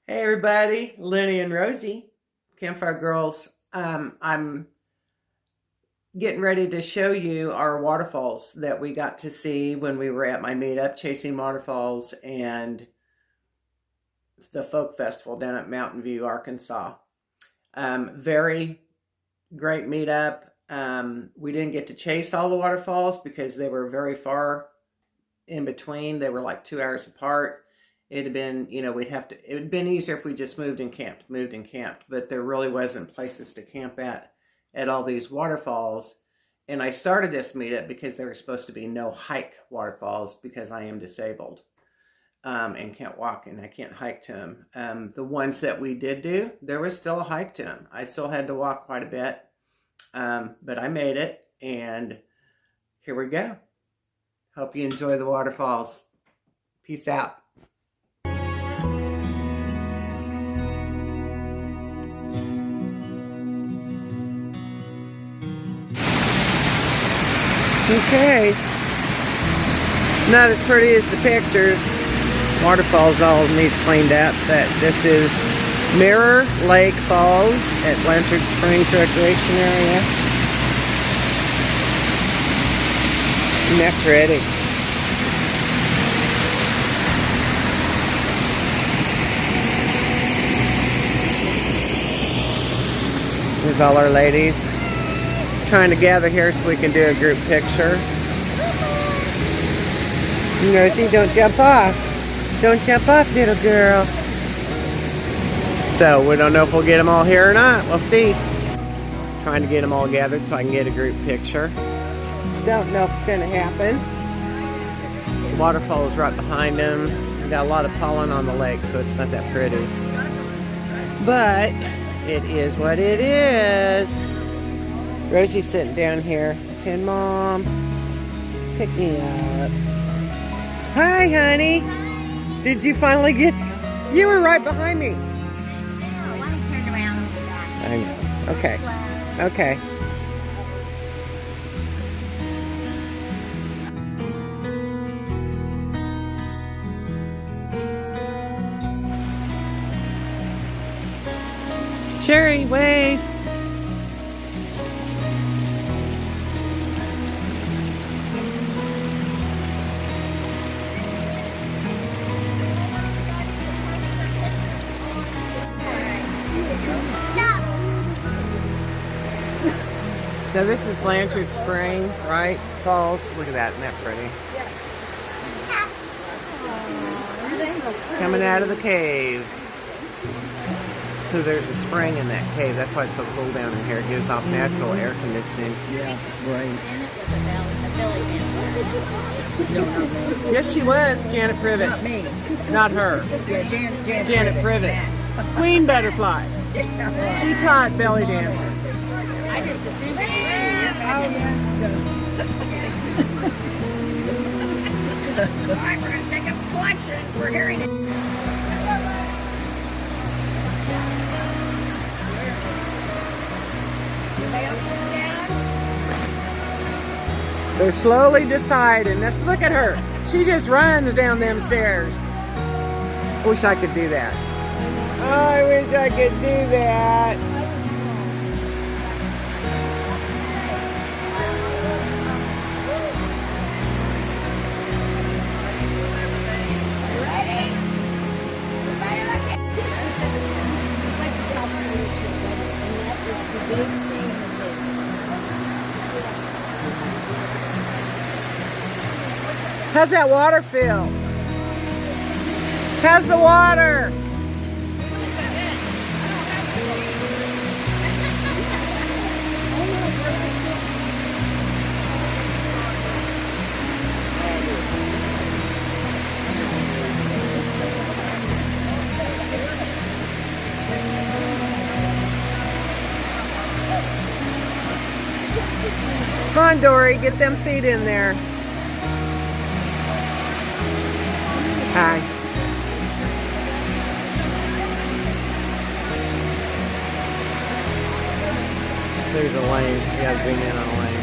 Hey everybody, Lin-E and Rosie, Campfire Girls. I'm getting ready to show you our waterfalls that we got to see when we were at my meetup, Chasing Waterfalls, and the folk festival down at Mountain View, Arkansas. Very great meetup. We didn't get to chase all the waterfalls because they were very far in between. They were like 2 hours apart. It'd have been, it would have been easier if we just moved and camped, but there really wasn't places to camp at all these waterfalls. And I started this meetup because there were supposed to be no hike waterfalls because I am disabled and can't walk and I can't hike to them. The ones that we did do, there was still a hike to them. I still had to walk quite a bit, but I made it, and here we go. Hope you enjoy the waterfalls. Peace out. Okay, not as pretty as the pictures. Waterfalls all needs cleaned up, but this is Mirror Lake Falls at Blanchard Springs Recreation Area. Isn't that pretty? Here's all our ladies trying to gather here so we can do a group picture. Rosie, don't jump off. Don't jump off, little girl. So we don't know if we'll get them all here or not. We'll see. Trying to get them all gathered so I can get a group picture. Don't know if it's going to happen. The waterfall is right behind them. We've got a lot of pollen on the lake, so it's not that pretty. But it is what it is. Rosie's sitting down here saying, Mom, pick me up. Hi, honey. Did you finally get... You were right behind me. I know. Okay. Okay. Sherry, wave. So this is Blanchard Spring, right? Falls. Look at that, isn't that pretty? Yes. Coming out of the cave. So there's a spring in that cave. That's why it's so cool down in here. It gives off natural air conditioning. Yeah, it's great. Yes, she was, Janet Privet. Not me. Not her. Yeah, Janet Privet. Queen Butterfly. She taught belly dancing. I just assumed it. Alright, we're going to take up a collection. We're hearing it. They're slowly deciding. Let's look at her. She just runs down them stairs. Wish I could do that. Oh, I wish I could do that. How's that water feel? How's the water? Come on, Dory, get them feet in there. Hi. There's a lane. You gotta zoom in on a lane.